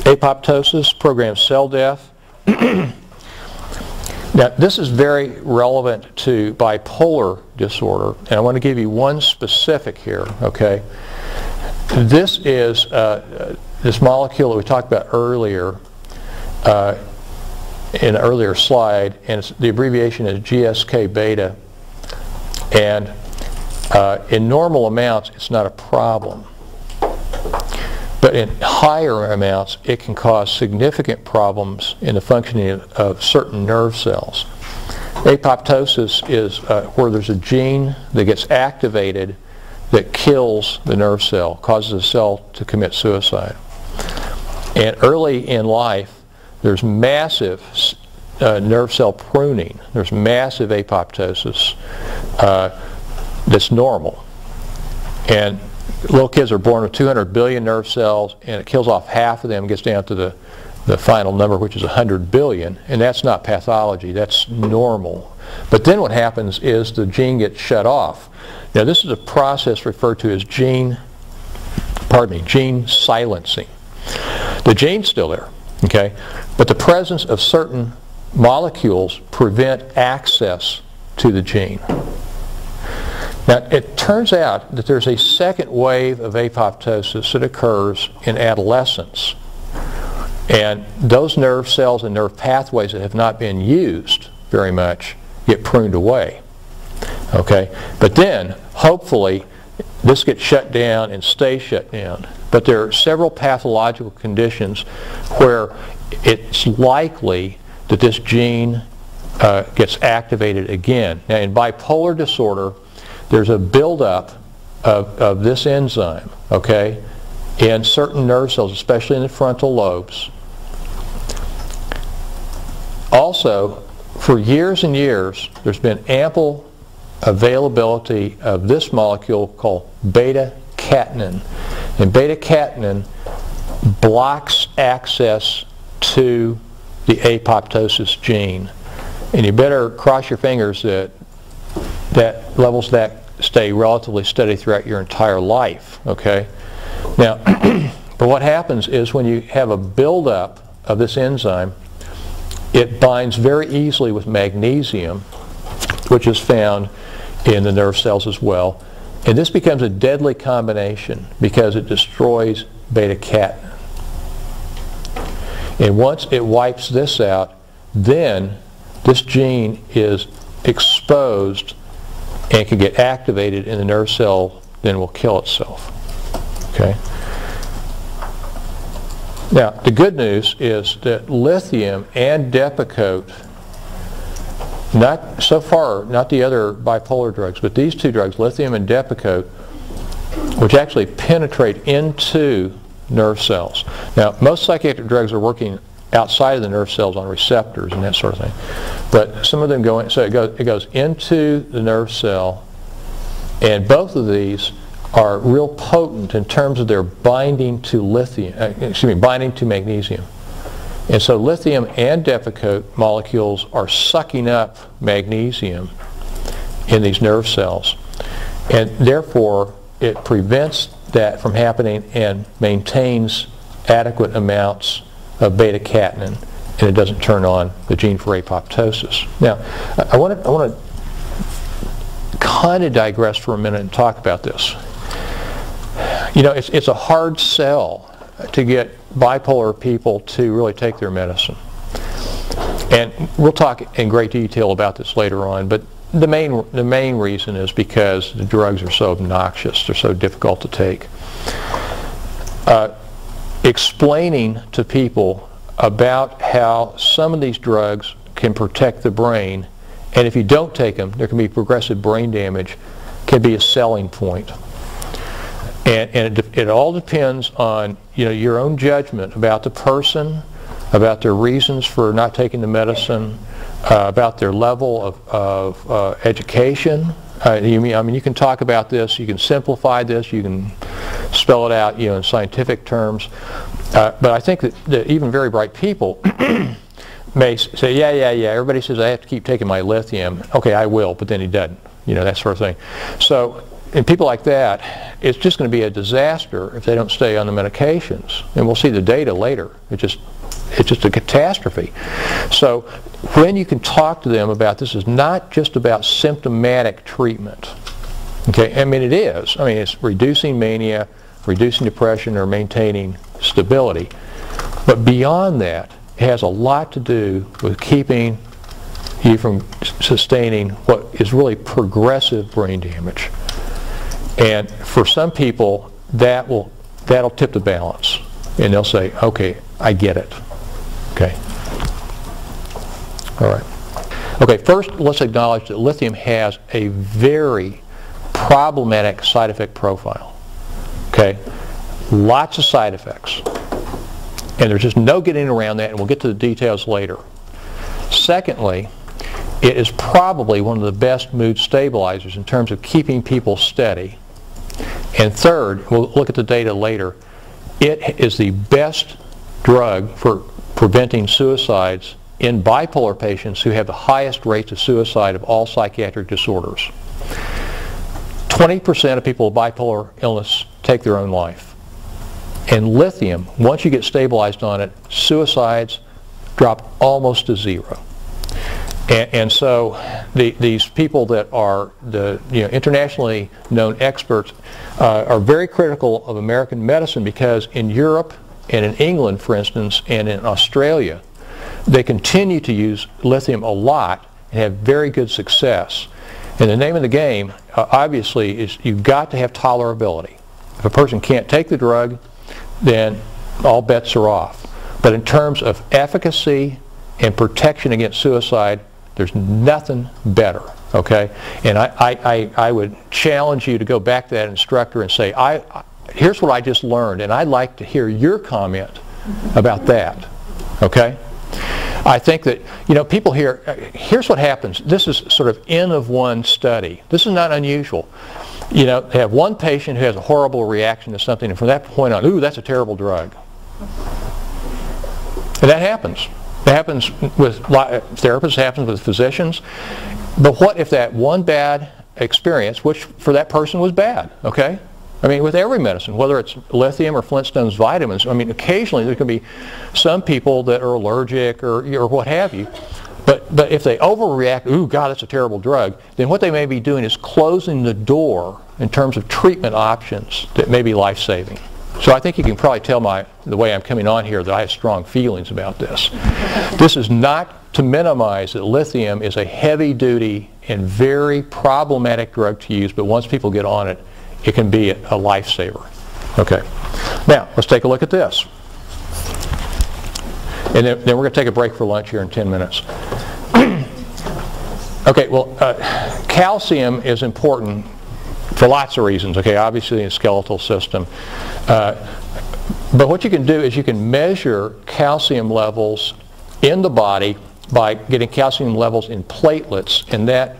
Apoptosis programs cell death. Now, this is very relevant to bipolar disorder, and I want to give you one specific here, okay? This is this molecule that we talked about earlier in an earlier slide, and the abbreviation is GSK beta, and in normal amounts, it's not a problem. But in higher amounts, it can cause significant problems in the functioning of certain nerve cells. Apoptosis is where there's a gene that gets activated that kills the nerve cell, causes the cell to commit suicide. And early in life, there's massive nerve cell pruning. There's massive apoptosis that's normal. And little kids are born with 200 billion nerve cells, and it kills off half of them, gets down to the final number, which is 100 billion, and that's not pathology, that's normal. But then what happens is the gene gets shut off. Now, this is a process referred to as gene silencing. The gene's still there, okay, but the presence of certain molecules prevent access to the gene. Now, it turns out that there's a second wave of apoptosis that occurs in adolescence. And those nerve cells and nerve pathways that have not been used very much get pruned away. Okay? But then, hopefully, this gets shut down and stays shut down. But there are several pathological conditions where it's likely that this gene gets activated again. Now, in bipolar disorder, there's a buildup of this enzyme, okay, in certain nerve cells, especially in the frontal lobes. Also, for years and years, there's been ample availability of this molecule called beta-catenin. And beta-catenin blocks access to the apoptosis gene. And you better cross your fingers that levels that stay relatively steady throughout your entire life, okay? Now, but what happens is when you have a buildup of this enzyme, it binds very easily with magnesium, which is found in the nerve cells as well. And this becomes a deadly combination because it destroys beta-catenin. And once it wipes this out, then this gene is exposed and can get activated in the nerve cell, then will kill itself. Okay? Now, the good news is that lithium and Depakote, not so far, not the other bipolar drugs, but these two drugs, lithium and Depakote, which actually penetrate into nerve cells. Now, most psychiatric drugs are working outside of the nerve cells on receptors and that sort of thing. But some of them go in, so it goes into the nerve cell, and both of these are real potent in terms of their binding to binding to magnesium. And so lithium and Depakote molecules are sucking up magnesium in these nerve cells. And therefore, it prevents that from happening and maintains adequate amounts of beta-catenin, and it doesn't turn on the gene for apoptosis. Now, I want to kind of digress for a minute and talk about this. You know, it's a hard sell to get bipolar people to really take their medicine. And we'll talk in great detail about this later on, but the main reason is because the drugs are so obnoxious, they're so difficult to take. Explaining to people about how some of these drugs can protect the brain, and if you don't take them, there can be progressive brain damage, can be a selling point. And it all depends on, you know, your own judgment about the person, about their reasons for not taking the medicine, about their level of education. I mean, you can talk about this, you can simplify this, you can spell it out, you know, in scientific terms. But I think that even very bright people may say, yeah, everybody says I have to keep taking my lithium. Okay, I will, but then he doesn't, you know, that sort of thing. So in people like that, it's just going to be a disaster if they don't stay on the medications. And we'll see the data later. It's just a catastrophe. So when you can talk to them about this is not just about symptomatic treatment. Okay, I mean it is. I mean it's reducing mania, reducing depression, or maintaining stability. But beyond that, it has a lot to do with keeping you from sustaining what is really progressive brain damage. And for some people, that'll tip the balance. And they'll say, okay, I get it. Okay. All right. Okay, first let's acknowledge that lithium has a very problematic side effect profile. Okay? Lots of side effects. And there's just no getting around that, and we'll get to the details later. Secondly, it is probably one of the best mood stabilizers in terms of keeping people steady. And third, we'll look at the data later, it is the best drug for preventing suicides in bipolar patients who have the highest rates of suicide of all psychiatric disorders. 20% of people with bipolar illness take their own life. And lithium, once you get stabilized on it, suicides drop almost to zero. And so these people that are the internationally known experts are very critical of American medicine because in Europe and in England, for instance, and in Australia, they continue to use lithium a lot and have very good success. And the name of the game, obviously, is you've got to have tolerability. If a person can't take the drug, then all bets are off. But in terms of efficacy and protection against suicide, there's nothing better, okay? And I would challenge you to go back to that instructor and say, here's what I just learned, and I'd like to hear your comment about that, okay? I think that, people here, here's what happens. This is sort of N of one study. This is not unusual. They have one patient who has a horrible reaction to something, and from that point on, ooh, that's a terrible drug. And that happens. It happens with therapists, it happens with physicians. But what if that one bad experience, which for that person was bad, okay? I mean, with every medicine, whether it's lithium or Flintstone's vitamins, I mean, occasionally there can be some people that are allergic or what have you. But if they overreact, ooh, God, that's a terrible drug, then what they may be doing is closing the door in terms of treatment options that may be life-saving. So I think you can probably tell the way I'm coming on here that I have strong feelings about this. This is not to minimize that lithium is a heavy-duty and very problematic drug to use, but once people get on it, it can be a lifesaver. Okay. Now, let's take a look at this. And then we're going to take a break for lunch here in 10 minutes. Okay, well, calcium is important for lots of reasons, okay, obviously in the skeletal system. But what you can do is you can measure calcium levels in the body by getting calcium levels in platelets, and that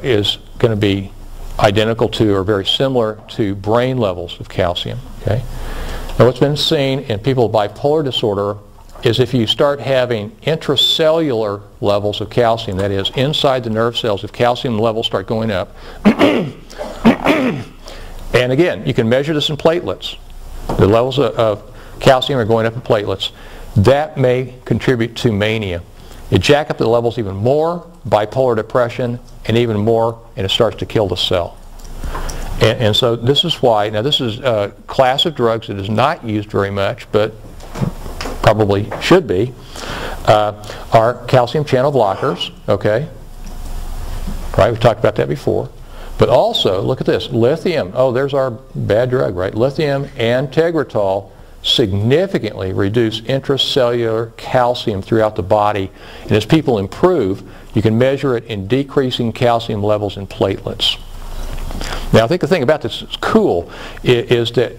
is going to be identical to or very similar to brain levels of calcium. Okay? Now what's been seen in people with bipolar disorder is if you start having intracellular levels of calcium, that is inside the nerve cells, if calcium levels start going up, and again, you can measure this in platelets. The levels of calcium are going up in platelets. That may contribute to mania. You jack up the levels even more, bipolar depression, and even more, and it starts to kill the cell. And so this is why, now this is a class of drugs that is not used very much, but probably should be, are calcium channel blockers, okay? Right, we've talked about that before. But also, look at this, lithium, oh, there's our bad drug, right? Lithium and Tegretol significantly reduce intracellular calcium throughout the body. And as people improve, you can measure it in decreasing calcium levels in platelets. Now, I think the thing about this that's cool is that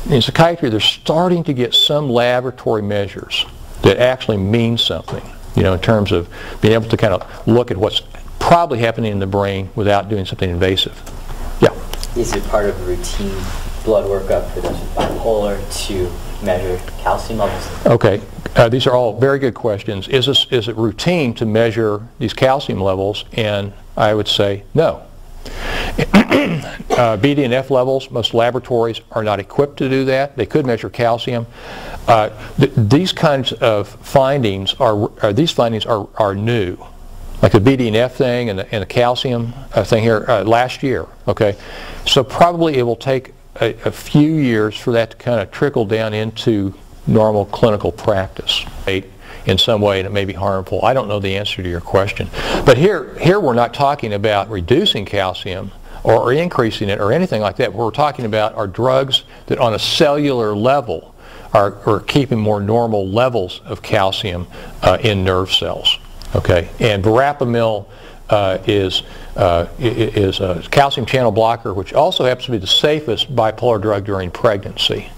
in psychiatry, they're starting to get some laboratory measures that actually mean something, in terms of being able to kind of look at what's probably happening in the brain without doing something invasive. Yeah? Is it part of a routine blood workup for those with bipolar to measure calcium levels? Okay. These are all very good questions. Is it routine to measure these calcium levels? And I would say no. BDNF levels, most laboratories are not equipped to do that. They could measure calcium. These kinds of findings are new. Like the BDNF thing and the calcium thing here last year, okay? So probably it will take a few years for that to kind of trickle down into normal clinical practice in some way, and it may be harmful. I don't know the answer to your question. But here we're not talking about reducing calcium or increasing it or anything like that. What we're talking about are drugs that on a cellular level are keeping more normal levels of calcium in nerve cells. Okay, and verapamil is a calcium channel blocker, which also happens to be the safest bipolar drug during pregnancy.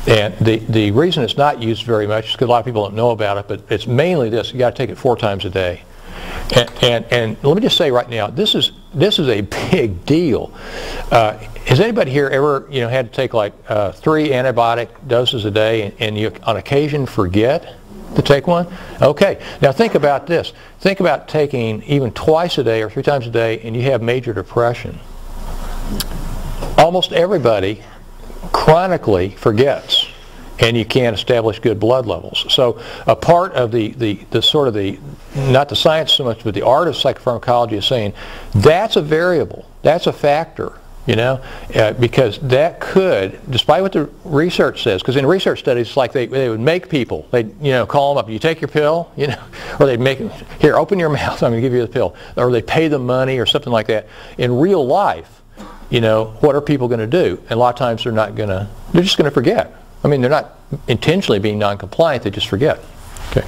And the reason it's not used very much is because a lot of people don't know about it, but it's mainly this: you got to take it 4 times a day. And let me just say right now, this is a big deal. Has anybody here ever had to take like 3 antibiotic doses a day, and you on occasion forget to take one? Okay, now think about this. Think about taking even twice a day or 3 times a day and you have major depression. Almost everybody chronically forgets, and you can't establish good blood levels. So a part of the sort of the, not the science so much, but the art of psychopharmacology is saying that's a variable, that's a factor. Because that could, despite what the research says, because in research studies, it's like they would make people, they'd call them up, you take your pill, or they'd make them, here, open your mouth, I'm going to give you the pill, or they pay them money or something like that. In real life, what are people going to do? And a lot of times they're just going to forget. I mean, they're not intentionally being non-compliant, they just forget. Okay.